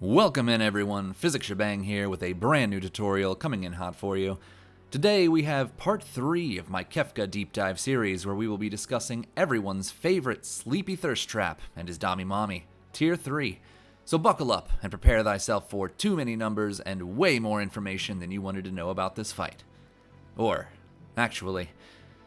Welcome in everyone, Physics Shebang here with a brand new tutorial coming in hot for you. Today we have part 3 of my Kefka deep dive series where we will be discussing everyone's favorite sleepy thirst trap and his Dami Mommy, Tier 3. So buckle up and prepare thyself for too many numbers and way more information than you wanted to know about this fight. Or, actually,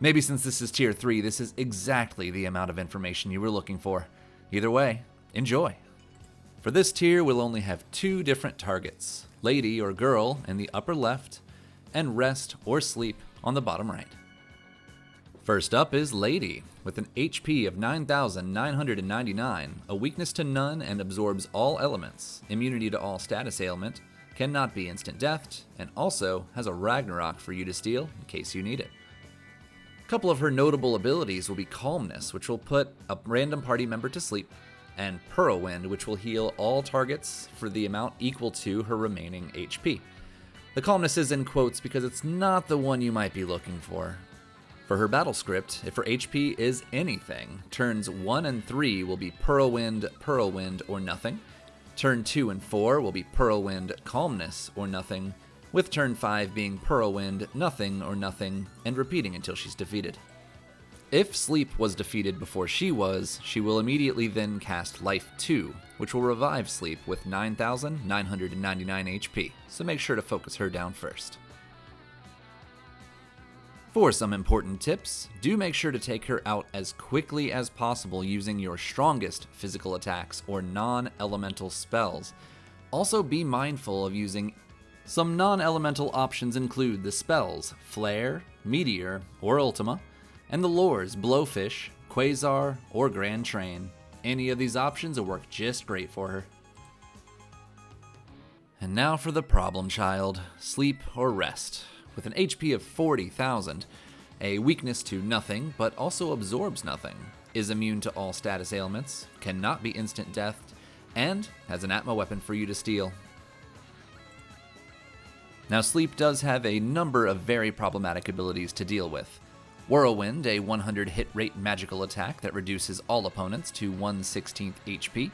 maybe since this is Tier 3, this is exactly the amount of information you were looking for. Either way, enjoy. For this tier, we'll only have 2 different targets, lady or girl in the upper left, and rest or sleep on the bottom right. First up is lady, with an HP of 9,999, a weakness to none and absorbs all elements, immunity to all status ailment, cannot be instant deathed, and also has a Ragnarok for you to steal in case you need it. A couple of her notable abilities will be Calmness, which will put a random party member to sleep, and Peroquenariz, which will heal all targets for the amount equal to her remaining HP. The Calmness is in quotes because it's not the one you might be looking for. For her battle script, if her HP is anything, turns 1 and 3 will be Peroquenariz, or nothing. Turn 2 and 4 will be Peroquenariz, Calmness, or nothing, with turn 5 being Peroquenariz, nothing, or nothing, and repeating until she's defeated. If Sleep was defeated before she will immediately then cast Life 2, which will revive Sleep with 9,999 HP, so make sure to focus her down first. For some important tips, do make sure to take her out as quickly as possible using your strongest physical attacks or non-elemental spells. Also be mindful of using some non-elemental options include the spells Flare, Meteor, or Ultima, and the lures Blowfish, Quasar, or Grand Train. Any of these options will work just great for her. And now for the problem child, sleep or rest. With an HP of 40,000, a weakness to nothing but also absorbs nothing, is immune to all status ailments, cannot be instant deathed, and has an Atma weapon for you to steal. Now Sleep does have a number of very problematic abilities to deal with. Whirlwind, a 100 hit rate magical attack that reduces all opponents to 1/16 HP.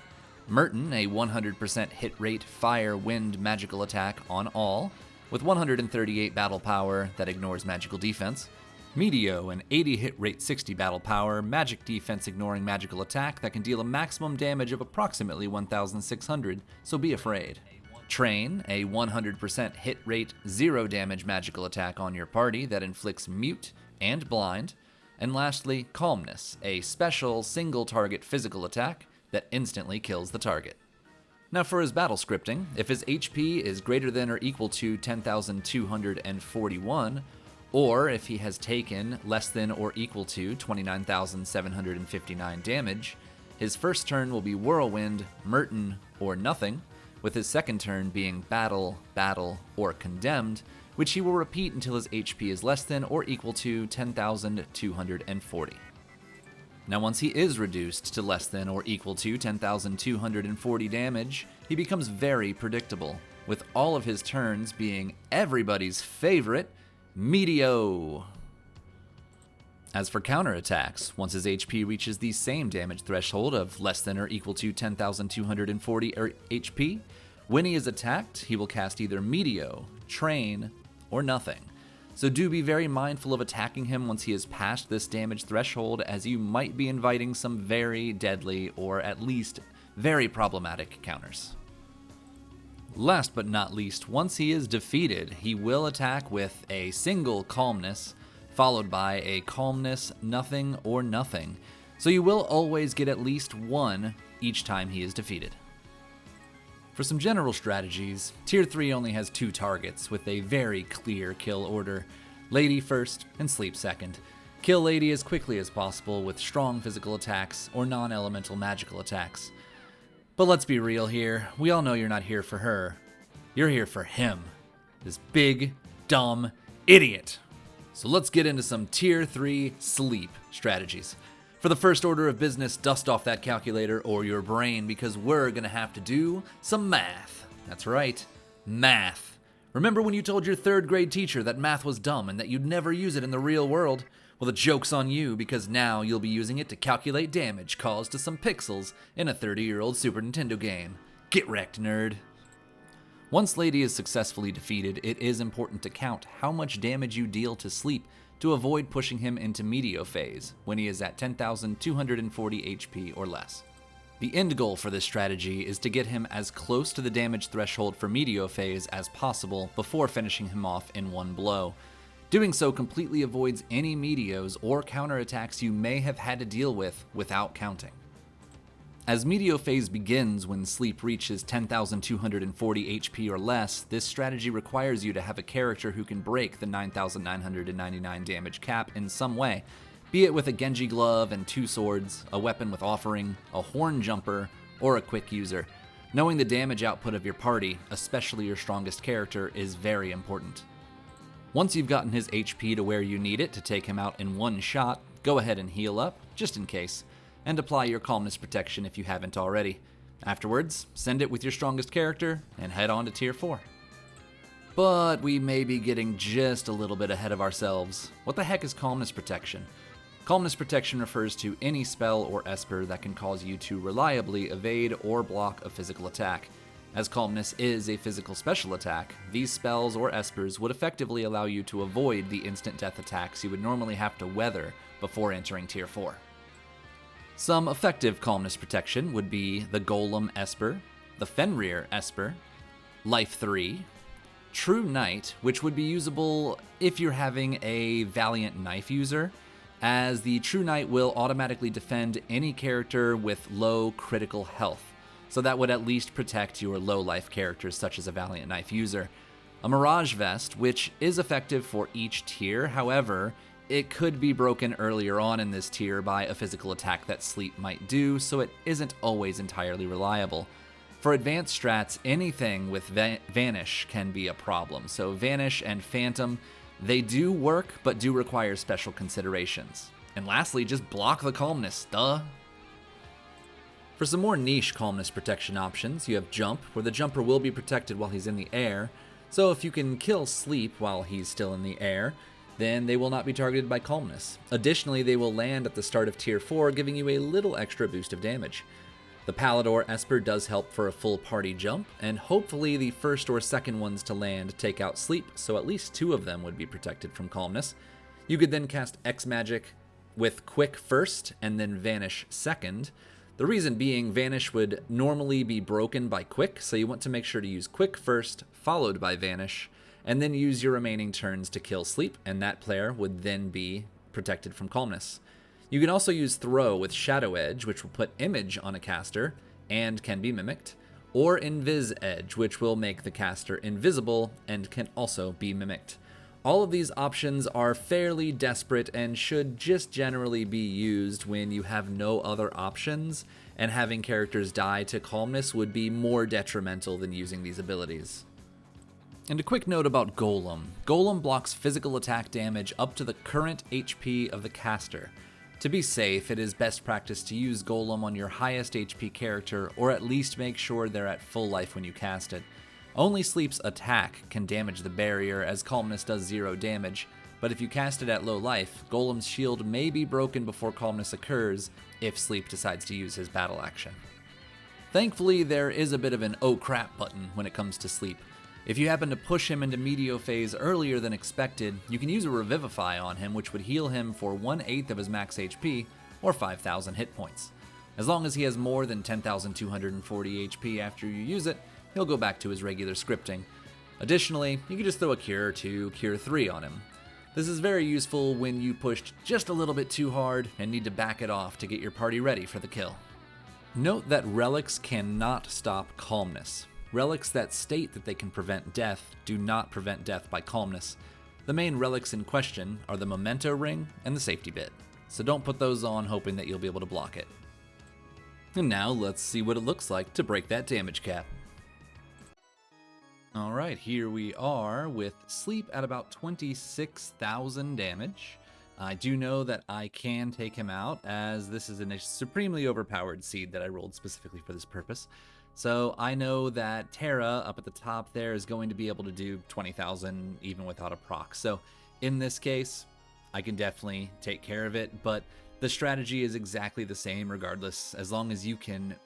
Merton, a 100% hit rate fire wind magical attack on all, with 138 battle power that ignores magical defense. Meteo, an 80 hit rate 60 battle power magic defense ignoring magical attack that can deal a maximum damage of approximately 1,600, so be afraid. Train, a 100% hit rate 0 damage magical attack on your party that inflicts mute and blind, and lastly, Calmness, a special single-target physical attack that instantly kills the target. Now for his battle scripting, if his HP is greater than or equal to 10,241, or if he has taken less than or equal to 29,759 damage, his first turn will be Whirlwind, Merton, or nothing, with his second turn being Battle, or Condemned, which he will repeat until his HP is less than or equal to 10,240. Now once he is reduced to less than or equal to 10,240 damage, he becomes very predictable, with all of his turns being everybody's favorite, Meteo. As for counterattacks, once his HP reaches the same damage threshold of less than or equal to 10,240 HP, when he is attacked, he will cast either Meteo, Train, or nothing. So do be very mindful of attacking him once he has passed this damage threshold, as you might be inviting some very deadly or at least very problematic counters. Last but not least, once he is defeated, he will attack with a single Calmness, followed by a Calmness, nothing, or nothing. So you will always get at least one each time he is defeated. For some general strategies, Tier 3 only has 2 targets with a very clear kill order. Lady first and Sleep second. Kill Lady as quickly as possible with strong physical attacks or non-elemental magical attacks. But let's be real here, we all know you're not here for her. You're here for him. This big, dumb idiot. So let's get into some Tier 3 Sleep strategies. For the first order of business, dust off that calculator or your brain because we're gonna have to do some math. That's right, math. Remember when you told your 3rd grade teacher that math was dumb and that you'd never use it in the real world? Well, the joke's on you because now you'll be using it to calculate damage caused to some pixels in a 30-year-old Super Nintendo game. Get wrecked, nerd. Once Lady is successfully defeated, it is important to count how much damage you deal to Sleep to avoid pushing him into Medio Phase when he is at 10,240 HP or less. The end goal for this strategy is to get him as close to the damage threshold for Medio Phase as possible before finishing him off in one blow. Doing so completely avoids any Medios or counterattacks you may have had to deal with without counting. As Medio Phase begins when Sleep reaches 10,240 HP or less, this strategy requires you to have a character who can break the 9,999 damage cap in some way, be it with a Genji glove and 2 swords, a weapon with offering, a horn jumper, or a quick user. Knowing the damage output of your party, especially your strongest character, is very important. Once you've gotten his HP to where you need it to take him out in one shot, go ahead and heal up, just in case, and apply your Calmness protection if you haven't already. Afterwards, send it with your strongest character and head on to Tier 4. But we may be getting just a little bit ahead of ourselves. What the heck is Calmness protection? Calmness protection refers to any spell or esper that can cause you to reliably evade or block a physical attack. As Calmness is a physical special attack, these spells or espers would effectively allow you to avoid the instant death attacks you would normally have to weather before entering Tier 4. Some effective Calmness protection would be the Golem Esper, the Fenrir Esper, Life 3, True Knight, which would be usable if you're having a Valiant Knife user, as the True Knight will automatically defend any character with low critical health, so that would at least protect your low life characters such as a Valiant Knife user. A Mirage Vest, which is effective for each tier, however, it could be broken earlier on in this tier by a physical attack that Sleep might do, so it isn't always entirely reliable. For advanced strats, anything with Vanish can be a problem, so Vanish and Phantom, they do work, but do require special considerations. And lastly, just block the Calmness, duh. For some more niche Calmness protection options, you have Jump, where the jumper will be protected while he's in the air, so if you can kill Sleep while he's still in the air, then they will not be targeted by Calmness. Additionally, they will land at the start of Tier 4, giving you a little extra boost of damage. The Palador Esper does help for a full party jump, and hopefully the first or second ones to land take out Sleep, so at least 2 of them would be protected from Calmness. You could then cast X Magic with Quick first, and then Vanish second. The reason being, Vanish would normally be broken by Quick, so you want to make sure to use Quick first, followed by Vanish, and then use your remaining turns to kill Sleep, and that player would then be protected from Calmness. You can also use Throw with Shadow Edge, which will put Image on a caster, and can be mimicked, or Invis Edge, which will make the caster invisible, and can also be mimicked. All of these options are fairly desperate and should just generally be used when you have no other options, and having characters die to Calmness would be more detrimental than using these abilities. And a quick note about Golem. Golem blocks physical attack damage up to the current HP of the caster. To be safe, it is best practice to use Golem on your highest HP character, or at least make sure they're at full life when you cast it. Only Sleep's attack can damage the barrier, as Calmness does 0 damage, but if you cast it at low life, Golem's shield may be broken before Calmness occurs if Sleep decides to use his battle action. Thankfully, there is a bit of an oh crap button when it comes to Sleep. If you happen to push him into Medio Phase earlier than expected, you can use a Revivify on him, which would heal him for 1/8 of his max HP, or 5,000 hit points. As long as he has more than 10,240 HP after you use it, he'll go back to his regular scripting. Additionally, you can just throw a Cure 2, Cure 3 on him. This is very useful when you pushed just a little bit too hard and need to back it off to get your party ready for the kill. Note that relics cannot stop Calmness. Relics that state that they can prevent death do not prevent death by Calmness. The main relics in question are the Memento Ring and the Safety Bit, so don't put those on hoping that you'll be able to block it. And now let's see what it looks like to break that damage cap. Alright, here we are with Sleep at about 26,000 damage. I do know that I can take him out, as this is a supremely overpowered seed that I rolled specifically for this purpose. So I know that Terra up at the top there is going to be able to do 20,000 even without a proc. So in this case, I can definitely take care of it, but the strategy is exactly the same regardless, as long as you can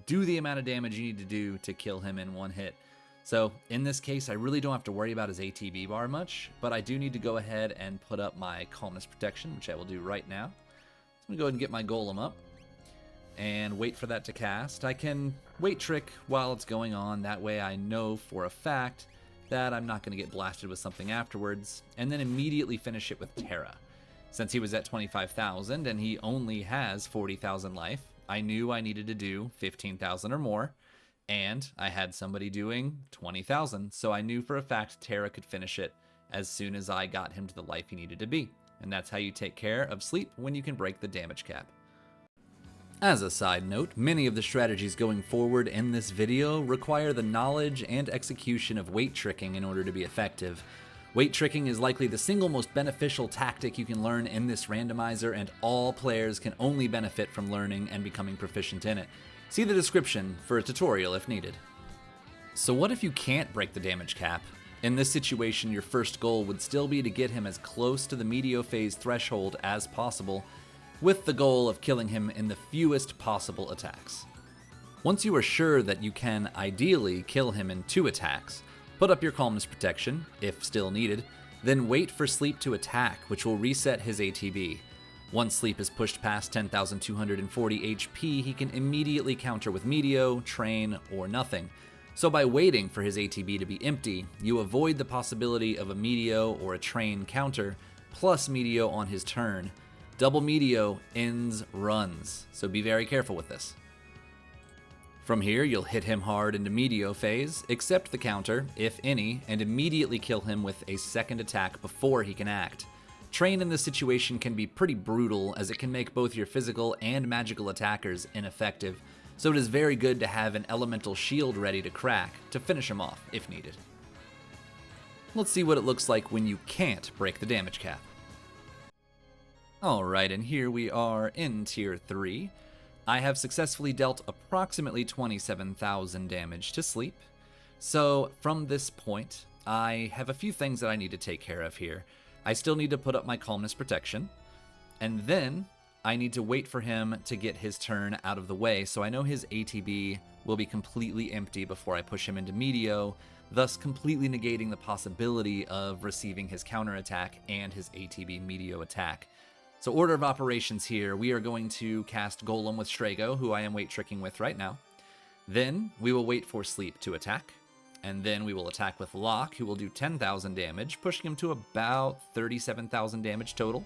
do the amount of damage you need to do to kill him in one hit. So in this case, I really don't have to worry about his ATB bar much, but I do need to go ahead and put up my Calmness protection, which I will do right now. So I'm going to go ahead and get my golem up and wait for that to cast. I can wait trick while it's going on, that way I know for a fact that I'm not going to get blasted with something afterwards, and then immediately finish it with Terra. Since he was at 25,000 and he only has 40,000 life, I knew I needed to do 15,000 or more, and I had somebody doing 20,000, so I knew for a fact Terra could finish it as soon as I got him to the life he needed to be. And that's how you take care of sleep when you can break the damage cap. As a side note, many of the strategies going forward in this video require the knowledge and execution of weight tricking in order to be effective. Weight tricking is likely the single most beneficial tactic you can learn in this randomizer, and all players can only benefit from learning and becoming proficient in it. See the description for a tutorial if needed. So what if you can't break the damage cap? In this situation, your first goal would still be to get him as close to the Medio phase threshold as possible, with the goal of killing him in the fewest possible attacks. Once you are sure that you can ideally kill him in 2 attacks, put up your Calmness protection, if still needed, then wait for sleep to attack, which will reset his ATB. Once sleep is pushed past 10,240 HP, he can immediately counter with Medio, Train, or nothing. So by waiting for his ATB to be empty, you avoid the possibility of a Medio or a Train counter, plus Medio on his turn. Double Medio ends runs, so be very careful with this. From here, you'll hit him hard into Medio phase, accept the counter, if any, and immediately kill him with a second attack before he can act. Train in this situation can be pretty brutal, as it can make both your physical and magical attackers ineffective, so it is very good to have an elemental shield ready to crack to finish him off if needed. Let's see what it looks like when you can't break the damage cap. Alright, and here we are in Tier 3. I have successfully dealt approximately 27,000 damage to sleep. So from this point, I have a few things that I need to take care of here. I still need to put up my Calmness protection, and then I need to wait for him to get his turn out of the way, so I know his ATB will be completely empty before I push him into Medio, thus completely negating the possibility of receiving his counterattack and his ATB Medio attack. So order of operations here, we are going to cast Golem with Strago, who I am weight tricking with right now. Then we will wait for Sleep to attack, and then we will attack with Lock, who will do 10,000 damage, pushing him to about 37,000 damage total.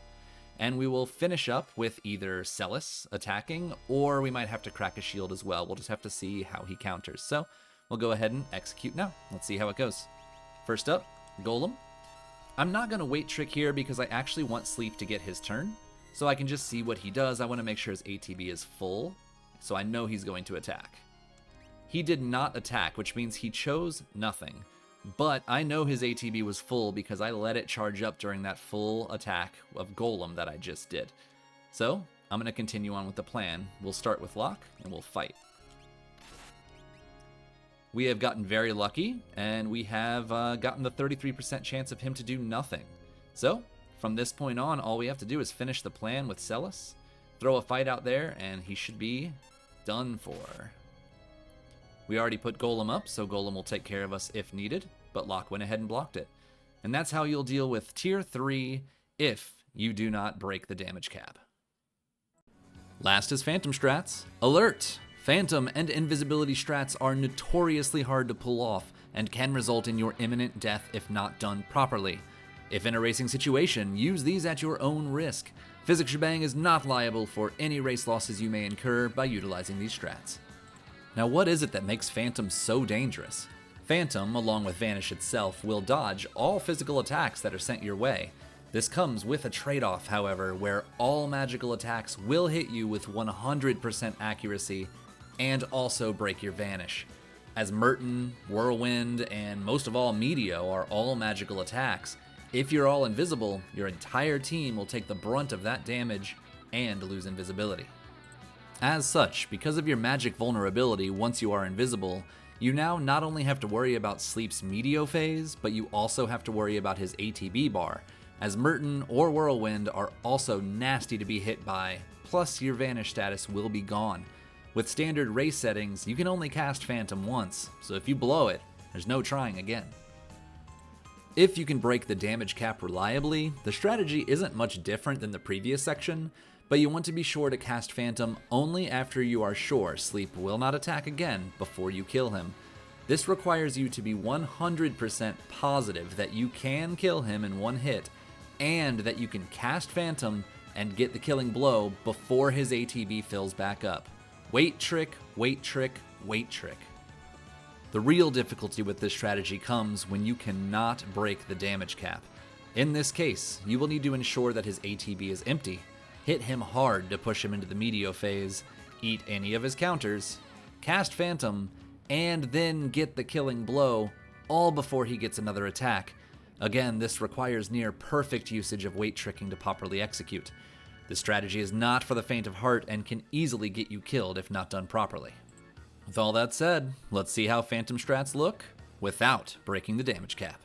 And we will finish up with either Celis attacking, or we might have to crack a shield as well. We'll just have to see how he counters. So we'll go ahead and execute now. Let's see how it goes. First up, Golem. I'm not going to weight trick here because I actually want Sleep to get his turn, so I can just see what he does. I want to make sure his ATB is full, so I know he's going to attack. He did not attack, which means he chose nothing. But I know his ATB was full because I let it charge up during that full attack of Golem that I just did. So I'm going to continue on with the plan. We'll start with Lock, and we'll fight. We have gotten very lucky, and we have gotten the 33% chance of him to do nothing. So from this point on, all we have to do is finish the plan with Celis, throw a fight out there, and he should be done for. We already put Golem up, so Golem will take care of us if needed, but Lock went ahead and blocked it. And that's how you'll deal with Tier 3 if you do not break the damage cap. Last is Phantom Strats. Alert! Phantom and Invisibility Strats are notoriously hard to pull off and can result in your imminent death if not done properly. If in a racing situation, use these at your own risk. Physics Shebang is not liable for any race losses you may incur by utilizing these strats. Now, what is it that makes Phantom so dangerous? Phantom, along with Vanish itself, will dodge all physical attacks that are sent your way. This comes with a trade-off, however, where all magical attacks will hit you with 100% accuracy and also break your Vanish. As Merton, Whirlwind, and most of all Medio are all magical attacks, if you're all invisible, your entire team will take the brunt of that damage and lose invisibility. As such, because of your magic vulnerability once you are invisible, you now not only have to worry about Sleep's Medio phase, but you also have to worry about his ATB bar, as Merton or Whirlwind are also nasty to be hit by, plus your Vanish status will be gone. With standard race settings, you can only cast Phantom once, so if you blow it, there's no trying again. If you can break the damage cap reliably, the strategy isn't much different than the previous section, but you want to be sure to cast Phantom only after you are sure Sleep will not attack again before you kill him. This requires you to be 100% positive that you can kill him in one hit, and that you can cast Phantom and get the killing blow before his ATB fills back up. Wait trick, wait trick, wait trick. The real difficulty with this strategy comes when you cannot break the damage cap. In this case, you will need to ensure that his ATB is empty, hit him hard to push him into the Medio phase, eat any of his counters, cast Phantom, and then get the killing blow, all before he gets another attack. Again, this requires near perfect usage of weight tricking to properly execute. This strategy is not for the faint of heart and can easily get you killed if not done properly. With all that said, let's see how Phantom strats look without breaking the damage cap.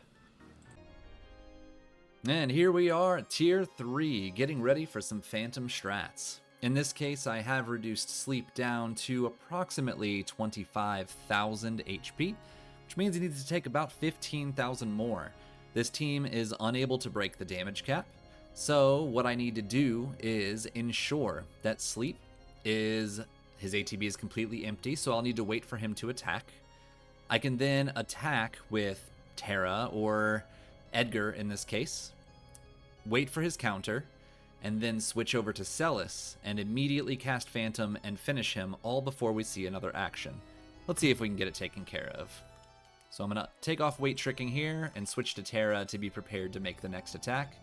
And here we are at Tier 3, getting ready for some Phantom strats. In this case, I have reduced Sleep down to approximately 25,000 HP, which means he needs to take about 15,000 more. This team is unable to break the damage cap, so what I need to do is ensure that Sleep is, his ATB is completely empty, so I'll need to wait for him to attack. I can then attack with Terra or Edgar in this case, wait for his counter, and then switch over to Celis and immediately cast Phantom and finish him all before we see another action. Let's see if we can get it taken care of. So I'm going to take off weight tricking here and switch to Terra to be prepared to make the next attack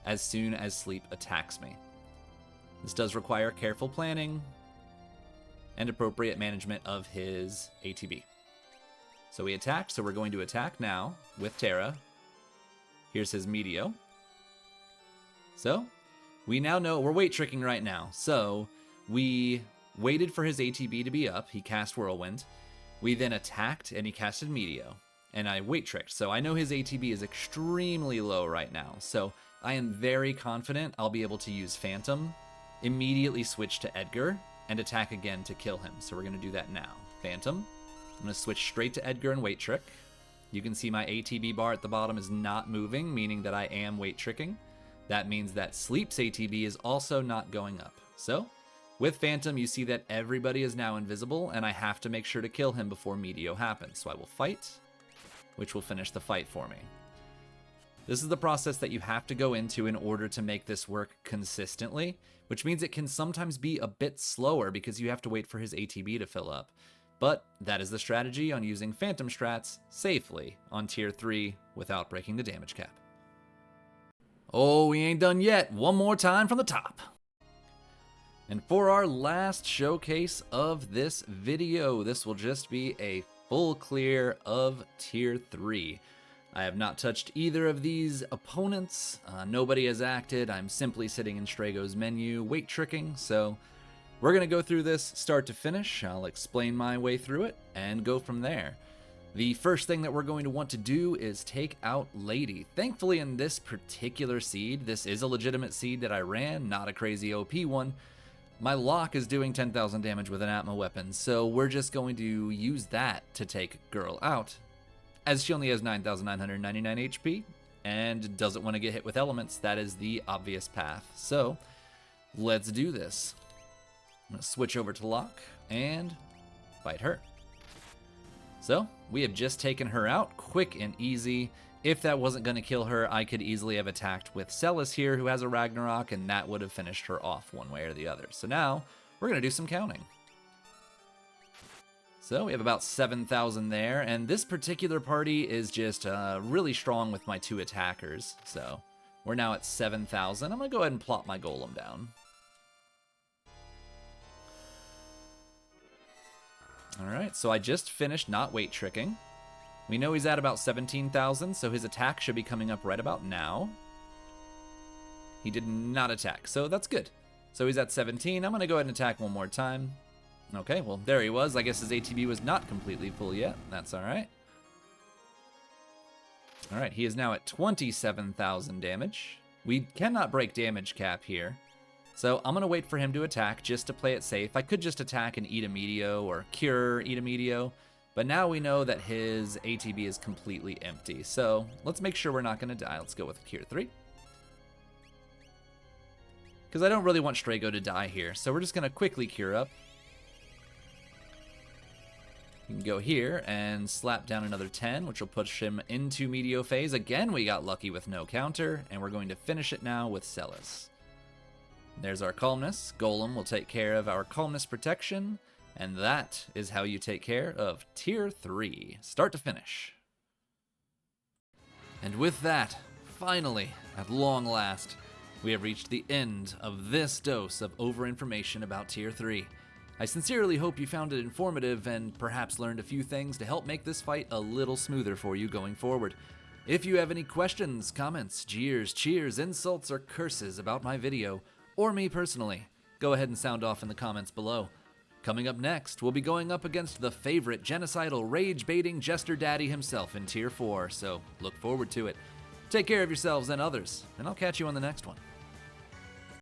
as soon as Sleep attacks me. This does require careful planning and appropriate management of his ATB. So he attacked, so we're going to attack now with Terra. Here's his Medio. So we now know we're weight tricking right now. So we waited for his ATB to be up. He cast Whirlwind. We then attacked and he casted Medio. And I weight tricked. So I know his ATB is extremely low right now. So I am very confident I'll be able to use Phantom, immediately switch to Edgar, and attack again to kill him. So we're going to do that now. Phantom. I'm going to switch straight to Edgar and weight trick. You can see my ATB bar at the bottom is not moving, meaning that I am weight tricking. That means that Sleep's ATB is also not going up. So, with Phantom, you see that everybody is now invisible, and I have to make sure to kill him before Medio happens. So I will fight, which will finish the fight for me. This is the process that you have to go into in order to make this work consistently, which means it can sometimes be a bit slower because you have to wait for his ATB to fill up. But that is the strategy on using Phantom strats safely on Tier 3 without breaking the damage cap. Oh, we ain't done yet. One more time from the top. And for our last showcase of this video, this will just be a full clear of Tier 3. I have not touched either of these opponents. Nobody has acted. I'm simply sitting in Strago's menu, weight tricking. So we're going to go through this start to finish. I'll explain my way through it and go from there. The first thing that we're going to want to do is take out Lady. Thankfully in this particular seed, this is a legitimate seed that I ran, not a crazy OP one. My lock is doing 10,000 damage with an Atma weapon, so we're just going to use that to take Girl out, as she only has 9,999 HP and doesn't want to get hit with elements. That is the obvious path. So let's do this. I'm going to switch over to lock and fight her. So, we have just taken her out, quick and easy. If that wasn't going to kill her, I could easily have attacked with Celis here, who has a Ragnarok, and that would have finished her off one way or the other. So now, we're going to do some counting. So, we have about 7,000 there, and this particular party is just really strong with my two attackers. So, we're now at 7,000. I'm going to go ahead and plop my Golem down. Alright, so I just finished not weight tricking. We know he's at about 17,000, so his attack should be coming up right about now. He did not attack, so that's good. So he's at 17. I'm going to go ahead and attack one more time. Okay, well, there he was. I guess his ATB was not completely full yet. That's alright. Alright, he is now at 27,000 damage. We cannot break damage cap here. So I'm going to wait for him to attack just to play it safe. I could just attack and eat a Meteo or cure, eat a Meteo. But now we know that his ATB is completely empty. So let's make sure we're not going to die. Let's go with Cure 3. Because I don't really want Strago to die here. So we're just going to quickly Cure up. We can go here and slap down another 10, which will push him into Meteo phase. Again, we got lucky with no counter. And we're going to finish it now with Celis. There's our Calmness. Golem will take care of our Calmness protection. And that is how you take care of Tier 3, start to finish. And with that, finally, at long last, we have reached the end of this dose of over-information about Tier 3. I sincerely hope you found it informative and perhaps learned a few things to help make this fight a little smoother for you going forward. If you have any questions, comments, jeers, cheers, insults, or curses about my video, or me personally, go ahead and sound off in the comments below. Coming up next, we'll be going up against the favorite genocidal, rage-baiting Jester Daddy himself in Tier 4, so look forward to it. Take care of yourselves and others, and I'll catch you on the next one.